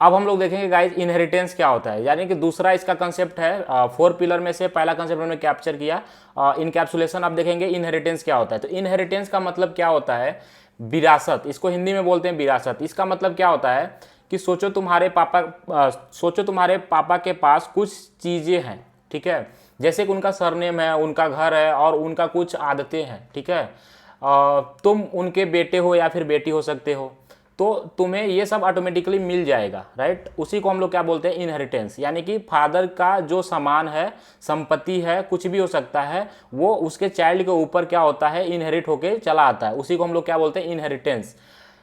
अब हम लोग देखेंगे गाइज इनहेरिटेंस क्या होता है, यानी कि दूसरा इसका कंसेप्ट है। 4 पिलर में से पहला कंसेप्ट हमने कैप्चर किया इनकैप्सुलेशन। अब देखेंगे इनहेरिटेंस क्या होता है। तो इनहेरिटेंस का मतलब क्या होता है, विरासत, इसको हिंदी में बोलते हैं विरासत। इसका मतलब क्या होता है कि सोचो तुम्हारे पापा के पास कुछ चीज़ें हैं, ठीक है, जैसे कि उनका सरनेम है, उनका घर है और उनका कुछ आदतें हैं, ठीक है। तुम उनके बेटे हो या फिर बेटी हो सकते हो, तो तुम्हें ये सब ऑटोमेटिकली मिल जाएगा, राइट। उसी को हम लोग क्या बोलते हैं, इनहेरिटेंस। यानी कि फादर का जो सामान है, संपत्ति है, कुछ भी हो सकता है, वो उसके चाइल्ड के ऊपर क्या होता है, इनहेरिट होके चला आता है। उसी को हम लोग क्या बोलते हैं, इनहेरिटेंस।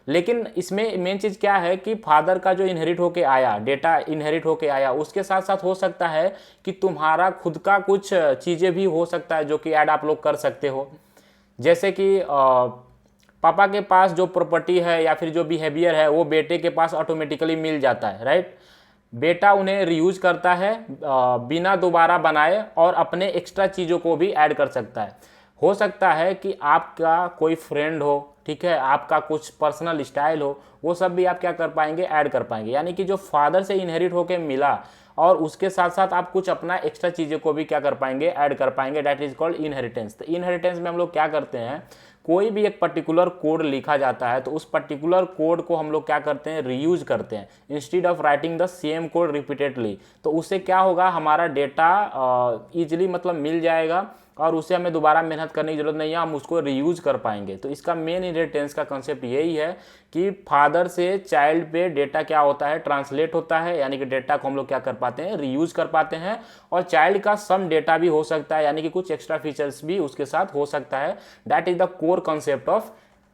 लेकिन इसमें मेन चीज़ क्या है कि फादर का जो इनहेरिट होके आया, डेटा इनहेरिट होके आया, उसके साथ साथ हो सकता है कि तुम्हारा खुद का कुछ चीज़ें भी हो सकता है जो कि ऐड आप लोग कर सकते हो। जैसे कि पापा के पास जो प्रॉपर्टी है या फिर जो बिहेवियर है वो बेटे के पास ऑटोमेटिकली मिल जाता है, राइट। बेटा उन्हें रीयूज करता है बिना दोबारा बनाए और अपने एक्स्ट्रा चीज़ों को भी ऐड कर सकता है। हो सकता है कि आपका कोई फ्रेंड हो, ठीक है, आपका कुछ पर्सनल स्टाइल हो, वो सब भी आप क्या कर पाएंगे, ऐड कर पाएंगे। यानी कि जो फादर से इनहेरिट होके मिला और उसके साथ साथ आप कुछ अपना एक्स्ट्रा चीज़ों को भी क्या कर पाएंगे, ऐड कर पाएंगे। That is called inheritance. तो इनहेरिटेंस में हम लोग क्या करते हैं, कोई भी एक पर्टिकुलर कोड लिखा जाता है तो उस पर्टिकुलर कोड को हम लोग क्या करते हैं, रीयूज करते हैं instead of writing the same code repeatedly. तो उससे क्या होगा, हमारा डेटा ईजिली मतलब मिल जाएगा और उसे हमें दोबारा मेहनत करने की जरूरत नहीं है, हम उसको रीयूज कर पाएंगे। तो इसका मेन इनहेरिटेंस का कंसेप्ट यही है कि फादर से चाइल्ड पे डेटा क्या होता है, ट्रांसलेट होता है, यानी कि डेटा को हम लोग क्या कर पाते हैं, रीयूज कर पाते हैं। और चाइल्ड का सम डेटा भी हो सकता है, यानी कि कुछ एक्स्ट्रा फीचर्स भी उसके साथ हो सकता है। That is the core concept of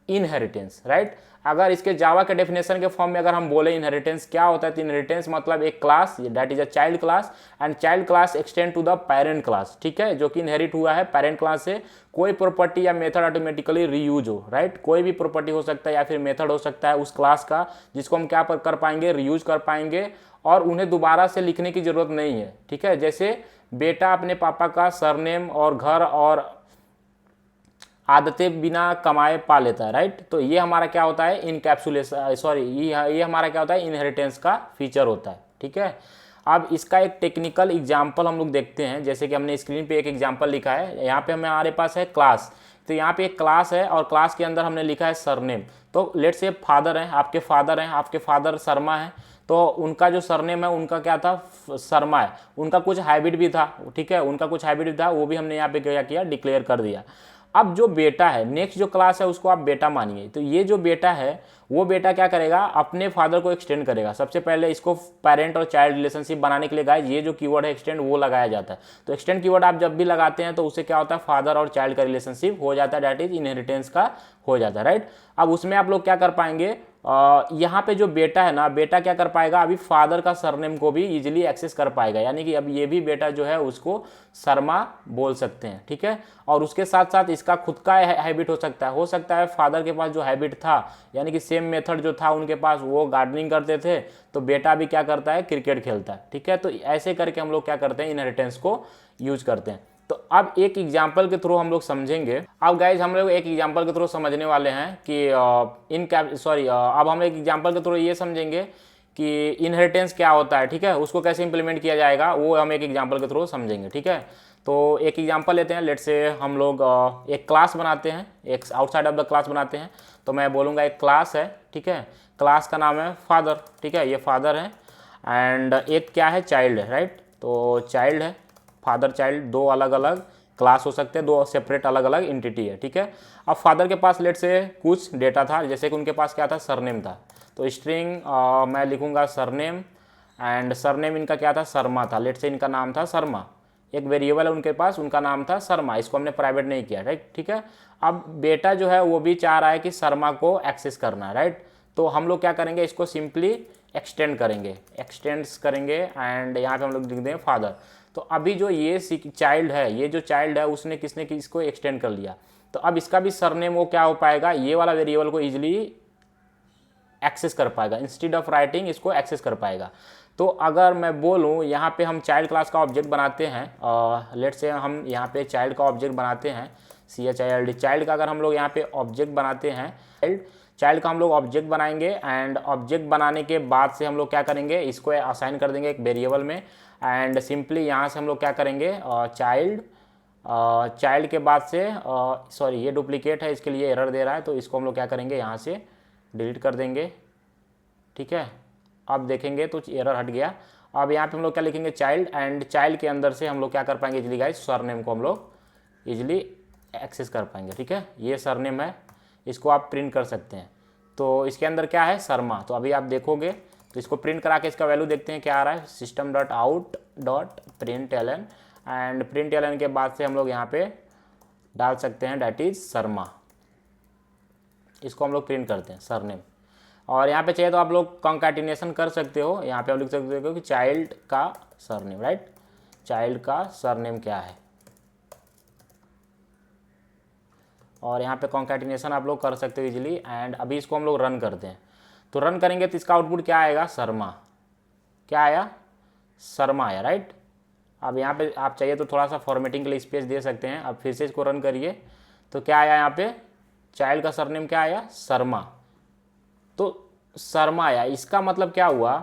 inheritance, right. अगर इसके जावा के डेफिनेशन के फॉर्म में अगर हम बोले इनहेरिटेंस क्या होता है, तो इनहेरिटेंस मतलब एक class, that is a child class, and child class extend to the parent class, ठीक है, जो कि इनहेरिट हुआ है पेरेंट क्लास से। कोई प्रॉपर्टी या मेथड ऑटोमेटिकली रीयूज हो, राइट। कोई भी प्रॉपर्टी हो सकता है या फिर मेथड हो सकता है उस क्लास का, जिसको हम क्या कर पाएंगे, रीयूज कर पाएंगे और उन्हें दोबारा से लिखने की जरूरत नहीं है, ठीक है। जैसे बेटा अपने पापा का सरनेम और घर और आदतें बिना कमाए पा लेता है, राइट। तो ये हमारा क्या होता है, इनकैप्सुलेशन, सॉरी, ये हमारा क्या होता है, इनहेरिटेंस का फीचर होता है, ठीक है। अब इसका एक टेक्निकल एग्जांपल हम लोग देखते हैं। जैसे कि हमने स्क्रीन पे एक एग्जांपल लिखा है, यहाँ पे हमारे पास है क्लास। तो यहाँ पे एक क्लास है और क्लास के अंदर हमने लिखा है सरनेम। तो लेट से फादर हैं, आपके फादर शर्मा हैं, तो उनका जो सरनेम है उनका क्या था, शर्मा है। उनका कुछ हैबिट भी था, ठीक है, उनका कुछ हैबिट भी था, वो भी हमने यहाँ पे क्या किया, डिक्लेयर कर दिया। अब जो बेटा है, नेक्स्ट जो क्लास है उसको आप बेटा मानिए। तो ये जो बेटा है वो बेटा क्या करेगा, अपने फादर को एक्सटेंड करेगा। सबसे पहले इसको पेरेंट और चाइल्ड रिलेशनशिप बनाने के लिए गाइस ये जो कीवर्ड है एक्सटेंड, वो लगाया जाता है। तो एक्सटेंड कीवर्ड आप जब भी लगाते हैं तो उससे क्या होता है, फादर और चाइल्ड का रिलेशनशिप हो जाता है, दैट इज इनहेरिटेंस का हो जाता है, राइट। अब उसमें आप लोग क्या कर पाएंगे, यहाँ पे जो बेटा है ना, बेटा क्या कर पाएगा, अभी फादर का सरनेम को भी इजीली एक्सेस कर पाएगा। यानी कि अब ये भी बेटा जो है उसको शर्मा बोल सकते हैं, ठीक है। और उसके साथ साथ इसका खुद का हैबिट हो सकता है फादर के पास जो हैबिट था, यानी कि सेम मेथड जो था उनके पास, वो गार्डनिंग करते थे, तो बेटा भी क्या करता है, क्रिकेट खेलता है, ठीक है। तो ऐसे करके हम लोग क्या करते हैं, इनहेरिटेंस को यूज करते हैं। तो अब एक एग्जाम्पल के थ्रू हम लोग समझेंगे। अब गाइज हम लोग एक एग्जाम्पल के थ्रू समझने वाले हैं कि अब हम एक एग्जाम्पल के थ्रू ये समझेंगे कि इनहेरिटेंस क्या होता है, ठीक है, उसको कैसे इंप्लीमेंट किया जाएगा, वो हम एक एग्जाम्पल के थ्रू समझेंगे, ठीक है। तो एक एग्जाम्पल लेते हैं। लेट से हम लोग एक क्लास बनाते हैं, एक आउटसाइड ऑफ द क्लास बनाते हैं। तो मैं बोलूँगा एक क्लास है, ठीक है, क्लास का नाम है फादर, ठीक है, ये फादर है, एंड एक क्या है, चाइल्ड है, राइट। तो चाइल्ड है, फादर चाइल्ड, दो अलग अलग क्लास हो सकते हैं, दो सेपरेट अलग अलग एंटिटी है, ठीक है। अब फादर के पास लेट से कुछ डेटा था, जैसे कि उनके पास क्या था, सरनेम था। तो स्ट्रिंग मैं लिखूंगा सरनेम, एंड सरनेम इनका क्या था, शर्मा था। लेट से इनका नाम था शर्मा, एक वेरिएबल है उनके पास, उनका नाम था शर्मा, इसको हमने प्राइवेट नहीं किया, राइट, ठीक है। अब बेटा जो है वो भी चाह रहा है कि शर्मा को एक्सेस करना है, राइट। तो हम लोग क्या करेंगे, इसको सिंपली एक्सटेंड करेंगे एंड यहाँ पे हम लोग लिख देंगे फादर। तो अभी जो ये चाइल्ड है, ये जो चाइल्ड है उसने किसने की इसको एक्सटेंड कर लिया, तो अब इसका भी सरनेम वो क्या हो पाएगा, ये वाला वेरिएबल को इजीली एक्सेस कर पाएगा, इंस्टेड ऑफ राइटिंग इसको एक्सेस कर पाएगा। तो अगर मैं बोलूँ यहाँ पे हम चाइल्ड क्लास का ऑब्जेक्ट बनाते हैं, लेट से हम यहाँ पे चाइल्ड का ऑब्जेक्ट बनाते हैं, CHILD, चाइल्ड का अगर हम लोग यहाँ पे ऑब्जेक्ट बनाते हैं, चाइल्ड का हम लोग ऑब्जेक्ट बनाएंगे एंड ऑब्जेक्ट बनाने के बाद से हम लोग क्या करेंगे, इसको असाइन कर देंगे एक वेरिएबल में एंड सिंपली यहाँ से हम लोग क्या करेंगे चाइल्ड के बाद से सॉरी ये डुप्लीकेट है, इसके लिए एरर दे रहा है, तो इसको हम लोग क्या करेंगे यहाँ से डिलीट कर देंगे। ठीक है, अब देखेंगे तो एरर हट गया। अब यहाँ पे हम लोग क्या लिखेंगे चाइल्ड एंड चाइल्ड के अंदर से हम लोग क्या कर पाएंगे इजीली गाइस, सरनेम को हम लोग इजीली एक्सेस कर पाएंगे। ठीक है, ये सरनेम है, इसको आप प्रिंट कर सकते हैं। तो इसके अंदर क्या है शर्मा, तो अभी आप देखोगे तो इसको प्रिंट करा के इसका वैल्यू देखते हैं क्या आ रहा है, system.out.println एंड println के बाद से हम लोग यहाँ पे डाल सकते हैं डैट इज शर्मा, इसको हम लोग प्रिंट करते हैं सरनेम। और यहाँ पे चाहिए तो आप लोग कॉन्कैटिनेशन कर सकते हो, यहाँ पे आप लिख सकते हो कि चाइल्ड का सरनेम, राइट, चाइल्ड का सरनेम क्या है, और यहाँ पे कॉन्कैटिनेशन आप लोग कर सकते हो इजीली। एंड अभी इसको हम लोग रन करते हैं, तो रन करेंगे तो इसका आउटपुट क्या आएगा, शर्मा, क्या आया, शर्मा आया, राइट। अब यहाँ पे आप चाहिए तो थोड़ा सा फॉर्मेटिंग के लिए स्पेस दे सकते हैं। अब फिर से इसको रन करिए तो क्या आया, यहाँ पे चाइल्ड का सरनेम क्या आया, शर्मा, तो शर्मा आया। इसका मतलब क्या हुआ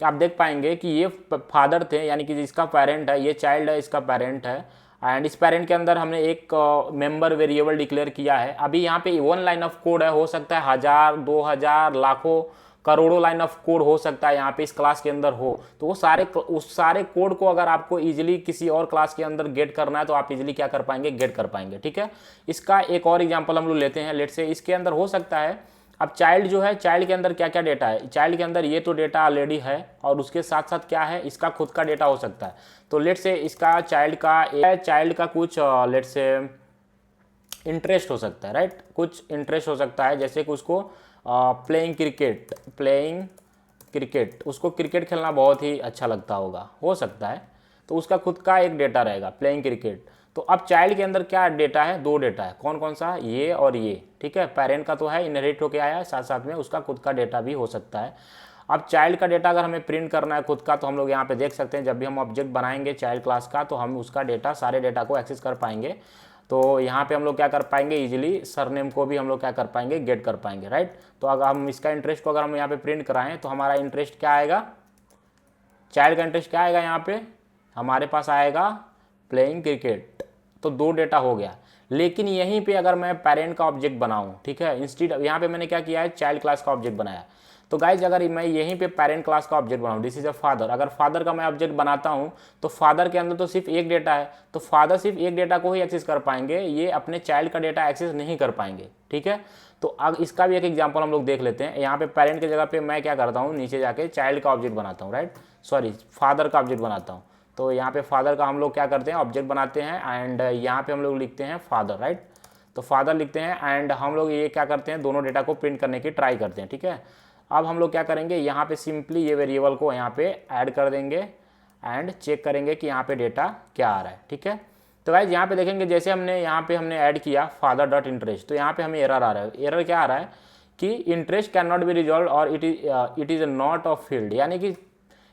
कि आप देख पाएंगे कि ये फादर थे, यानी कि जिसका पेरेंट है ये चाइल्ड है, इसका पेरेंट है एंड इस पेरेंट के अंदर हमने एक मेंबर वेरिएबल डिक्लेयर किया है। अभी यहाँ पे 1 लाइन ऑफ कोड है, हो सकता है 1000 2000 लाखों करोड़ों लाइन ऑफ कोड हो सकता है यहाँ पे इस क्लास के अंदर हो, तो वो उस सारे कोड को अगर आपको इजीली किसी और क्लास के अंदर गेट करना है तो आप इजीली क्या कर पाएंगे, गेट कर पाएंगे। ठीक है, इसका एक और एग्जांपल हम लोग लेते हैं, लेट से इसके अंदर हो सकता है अब चाइल्ड जो है, चाइल्ड के अंदर क्या क्या डेटा है, चाइल्ड के अंदर ये तो डेटा ऑलरेडी है और उसके साथ साथ क्या है, इसका खुद का डेटा हो सकता है। तो लेट से इसका चाइल्ड का कुछ लेट से इंटरेस्ट हो सकता है, राइट, कुछ इंटरेस्ट हो सकता है, जैसे कि उसको प्लेइंग क्रिकेट, उसको क्रिकेट खेलना बहुत ही अच्छा लगता होगा, हो सकता है, तो उसका खुद का एक डेटा रहेगा प्लेइंग क्रिकेट। तो अब चाइल्ड के अंदर क्या डेटा है, 2 डेटा है, कौन कौन सा, ये और ये। ठीक है, पेरेंट का तो है, इनहेरिट होके आया है, साथ साथ में उसका खुद का डेटा भी हो सकता है। अब चाइल्ड का डेटा अगर हमें प्रिंट करना है खुद का, तो हम लोग यहाँ पे देख सकते हैं जब भी हम ऑब्जेक्ट बनाएंगे चाइल्ड क्लास का तो हम उसका डेटा, सारे डेटा को एक्सेस कर पाएंगे। तो यहाँ पे हम लोग क्या कर पाएंगे, इजीली सरनेम को भी हम लोग क्या कर पाएंगे, गेट कर पाएंगे, राइट। तो अगर हम इसका इंटरेस्ट को अगर हम यहाँ पे प्रिंट कराएं तो हमारा इंटरेस्ट क्या आएगा, चाइल्ड का इंटरेस्ट क्या आएगा, यहाँ पे हमारे पास आएगा प्लेइंग क्रिकेट, तो 2 डेटा हो गया। लेकिन यहीं पे अगर मैं पेरेंट का ऑब्जेक्ट बनाऊं, ठीक है, इंस्टेड यहाँ पे मैंने क्या किया है, चाइल्ड क्लास का ऑब्जेक्ट बनाया। तो गाइज अगर मैं यहीं पे पेरेंट क्लास का ऑब्जेक्ट बनाऊं, दिस इज अ फादर, अगर फादर का मैं ऑब्जेक्ट बनाता हूं तो फादर के अंदर तो सिर्फ एक डेटा है, तो फादर सिर्फ एक डेटा को ही एक्सेस कर पाएंगे, ये अपने चाइल्ड का डेटा एक्सेस नहीं कर पाएंगे। ठीक है, तो अब इसका भी एक एग्जाम्पल हम लोग देख लेते हैं। यहाँ पे पेरेंट की जगह पे मैं क्या करता हूँ, नीचे जाके चाइल्ड का ऑब्जेक्ट बनाता हूँ, राइट, सॉरी फादर का ऑब्जेक्ट बनाता हूँ। तो यहाँ पे फादर का हम लोग क्या करते हैं, ऑब्जेक्ट बनाते हैं एंड यहाँ पे हम लोग लिखते हैं फादर, राइट, तो फादर लिखते हैं एंड हम लोग ये क्या करते हैं, दोनों डेटा को प्रिंट करने की ट्राई करते हैं। ठीक है, अब हम लोग क्या करेंगे, यहाँ पे सिंपली ये वेरिएबल को यहाँ पे ऐड कर देंगे एंड चेक करेंगे कि यहाँ पे डेटा क्या आ रहा है। ठीक है, तो गाइज यहाँ पे देखेंगे जैसे हमने ऐड किया फादर डॉट इंटरेस्ट, तो यहाँ पे हमें एरर आ रहा है। एरर क्या आ रहा है कि interest can not be resolve और it is not off field, यानी कि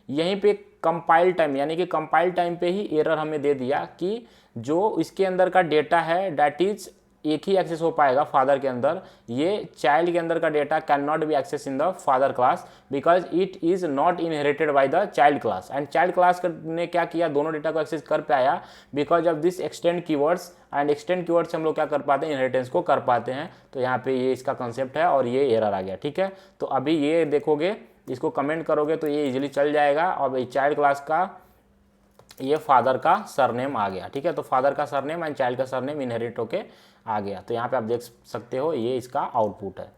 यहीं पे कंपाइल टाइम, यानी कि कंपाइल टाइम पे ही एरर हमें दे दिया कि जो इसके अंदर का डेटा है डैट इज एक ही एक्सेस हो पाएगा फादर के अंदर, ये चाइल्ड के अंदर का data can not be access in the father class because it is not inherited by the child class. And child class ने क्या किया, दोनों डेटा को एक्सेस कर पाया because of this extend keywords, and extend keywords हम लोग क्या कर पाते हैं, इनहेरिटेंस को कर पाते हैं। तो यहाँ पे ये इसका कंसेप्ट है और ये एरर आ गया। ठीक है, तो अभी ये देखोगे, इसको कमेंट करोगे तो ये इजीली चल जाएगा। और चाइल्ड क्लास का ये फादर का सरनेम आ गया। ठीक है, तो फादर का सरनेम एंड चाइल्ड का सरनेम इनहेरिट होके आ गया। तो यहाँ पे आप देख सकते हो ये इसका आउटपुट है।